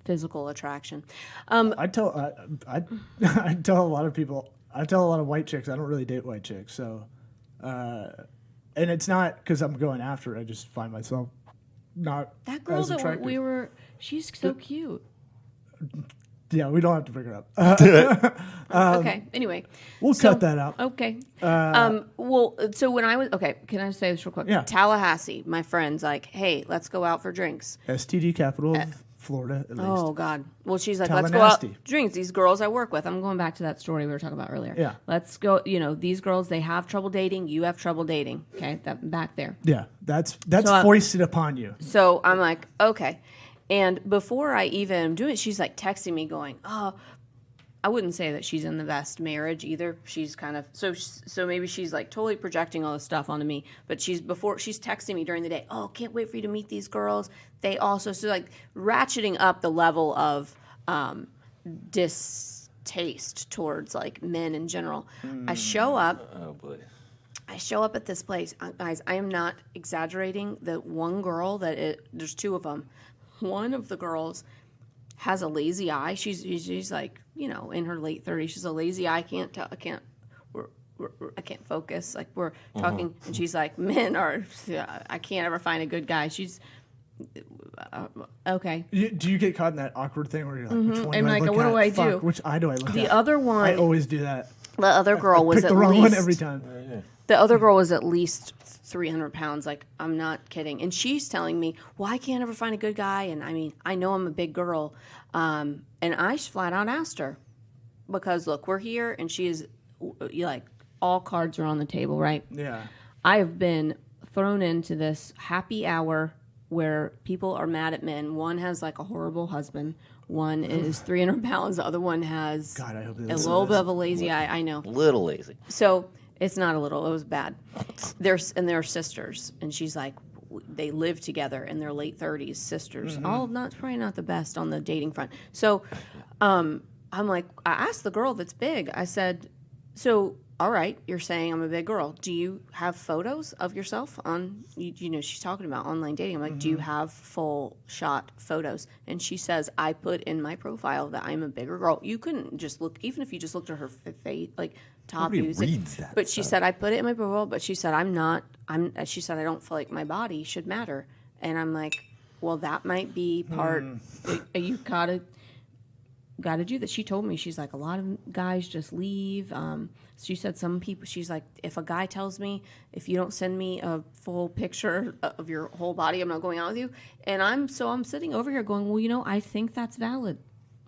physical attraction. I tell a lot of people. I tell a lot of white chicks I don't really date white chicks. So, and it's not because I'm going after it. I just find myself not that girl as that attractive. she's so cute. Yeah, we don't have to bring her up. Okay. Anyway, we'll cut that out. Okay. Well, so when I was can I say this real quick? Yeah. Tallahassee, my friend's like, hey, let's go out for drinks. STD capital of Florida, at least. Oh God. Well, she's like, let's go out drinks. These girls I work with. I'm going back to that story we were talking about earlier. Yeah. Let's go. These girls, they have trouble dating. You have trouble dating. Okay, that back there. Yeah, that's foisted upon you. So I'm like, okay. And before I even do it, she's like texting me going, oh, I wouldn't say that she's in the best marriage either. She's kind of, so maybe she's like totally projecting all this stuff onto me. But she's texting me during the day, oh, can't wait for you to meet these girls. They also, so like ratcheting up the level of taste towards like men in general. I show up. Oh boy. I show up at this place, guys. I am not exaggerating. The one girl there's two of them. One of the girls has a lazy eye. She's like, you know, in her late 30s. She's a lazy eye. I can't focus. Like we're talking, and she's like, men are. I can't ever find a good guy. She's okay. Do you get caught in that awkward thing where you're like, which one I'm do I like, look what at? do I Fuck, do? which eye do I look at? The other one, I always do that. the other girl was Pick at the wrong least one every time. The other girl was at least 300 pounds. Like, I'm not kidding. And she's telling me, well, I can't ever find a good guy. And I mean, I know I'm a big girl. And I flat out asked her because, look, we're here and she is like, all cards are on the table, right? Yeah. I have been thrown into this happy hour where people are mad at men. One has like a horrible husband. One is 300 pounds. The other one has God, I hope they a listen to little bit this. of a lazy eye. I know. Little lazy. So it's not a little. It was bad. They're sisters, and she's like, they live together in their late 30s. Sisters, all probably not the best on the dating front. So, I'm like, I asked the girl that's big. I said, so all right, you're saying I'm a big girl. Do you have photos of yourself on? You know, she's talking about online dating. I'm like, do you have full shot photos? And she says, I put in my profile that I'm a bigger girl. You couldn't just look, even if you just looked at her face, like. Top Nobody music. reads that But she stuff. said I put it in my profile, but she said she said I don't feel like my body should matter. And I'm like, well, that might be part you gotta do that. She told me, she's like, a lot of guys just leave. She said some people, she's like, if a guy tells me, if you don't send me a full picture of your whole body, I'm not going out with you. And I'm sitting over here going, well, you know, I think that's valid.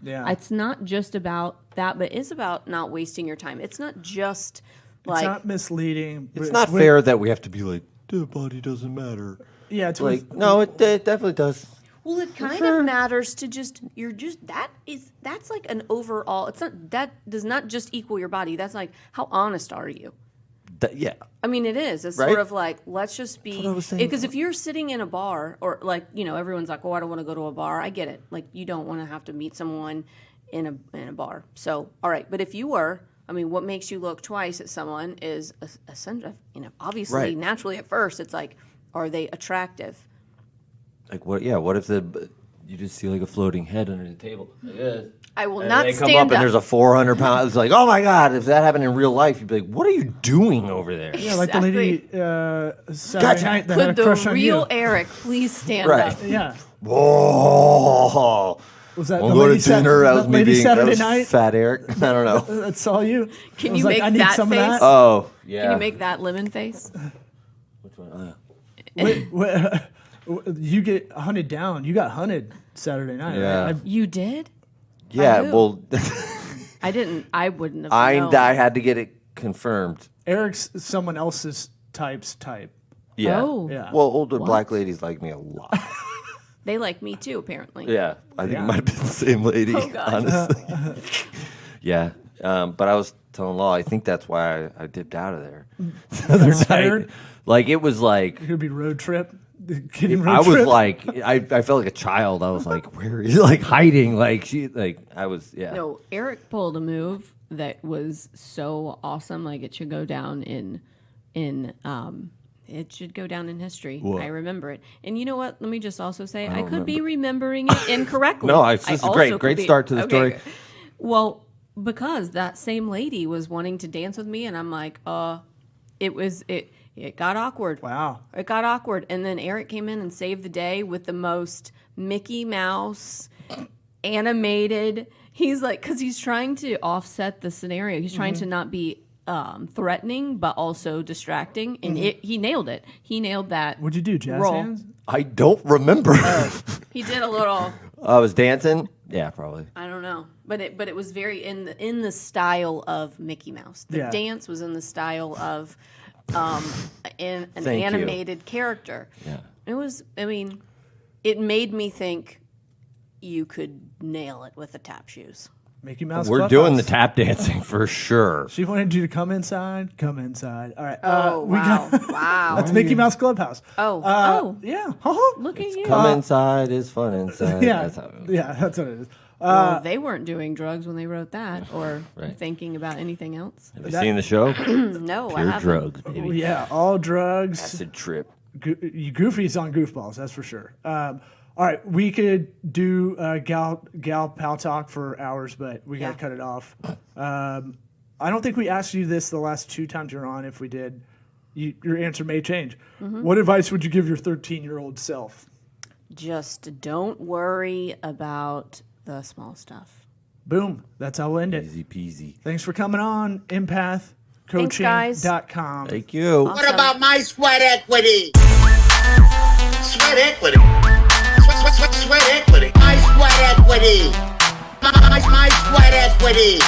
Yeah. It's not just about that, but it's about not wasting your time. It's not just like. It's not misleading. but It's not with- fair that we have to be like, the body doesn't matter. Yeah, it's Like, with, no, it definitely does. Well, it kind of matters to that's like an overall. It's not that does not just equal your body. That's like how honest are you? Yeah. I mean, it is. It's Right? sort of like let's just be what I was saying. because if you're sitting in a bar or like you know everyone's like, oh, I don't want to go to a bar. I get it. Like you don't want to have to meet someone in a bar. So all right, but if you were. I mean, what makes you look twice at someone is you know, obviously, Right. naturally at first, it's like, are they attractive? Like, what? Yeah, what if you just see like a floating head under the table? Like this. I will And not they come stand up and there's a 400-pound. It's like, oh my god! If that happened in real life, you'd be like, what are you doing over there? yeah, like the lady Saturday Gotcha. night that had Could a crush the on real you. Eric please stand Right. up? Yeah. Whoa! Was that I'm the going lady to dinner. That was that me lady being Saturday that was night Fat Eric. I don't know. that saw you? Can I was you like, make I need that some face? of that. Oh yeah. Can you make that lemon face? Which one? Wait, you get hunted down. You got hunted Saturday night. Yeah. Right? You did? Yeah. who? Well, I didn't. I wouldn't have. I known. had to get it confirmed. Eric's someone else's type's type. Yeah. Oh. Yeah. Well, older black ladies like me a lot. They like me too, apparently. Yeah, I think Yeah. it might have been the same lady, Oh, God. honestly. Yeah, but I was telling Law, I think that's why I dipped out of there the other night. Scared? Like, it was like, It could be road trip. Kidding road I was trip. like, I felt like a child. I was like, where are you? Like, hiding. Like, I was, yeah. No, Eric pulled a move that was so awesome. Like it should go down in it should go down in history. What? I remember it. And you know what? Let me just also say I could be remembering it incorrectly. No, this I is also great. could Great be- start to the story. good. Well, because that same lady was wanting to dance with me, and I'm like, it got awkward. Wow. It got awkward. And then Eric came in and saved the day with the most Mickey Mouse animated. He's like, because he's trying to offset the scenario. He's trying to not be threatening, but also distracting. And he nailed it. He nailed that. What'd you do, jazz Roll. hands? I don't remember. He did a little. I was dancing. Yeah, probably. I don't know, but it was very in the style of Mickey Mouse. The Yeah. dance was in the style of an Thank you. animated character. Yeah. It was. I mean, it made me think you could nail it with the tap shoes. Mickey Mouse We're Clubhouse. doing the tap dancing for sure. She wanted you to come inside. Come inside. All right. Oh we wow! got Wow! it's Mickey Mouse Clubhouse. Oh. Yeah. Look at you. Come inside is fun inside. Yeah. That's how it goes. Yeah, that's what it is. Well, they weren't doing drugs when they wrote that, or Right. thinking about anything else. Have you seen the show? No, I Pure haven't. drugs, baby. Oh, yeah, all drugs. Acid trip. Goofy's on goofballs, that's for sure. All right, we could do gal pal talk for hours, but we got to cut it off. I don't think we asked you this the last 2 times you're on. If we did, your answer may change. What advice would you give your 13-year-old self? Just don't worry about the small stuff. Boom. That's how we'll end it. Easy peasy. Thanks for coming on, Thanks, guys. empathcoaching.com. Thank you. What about my sweat equity? Sweat equity. Sweat equity. My sweat equity. My sweat equity.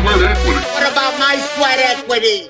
What about my sweat equity?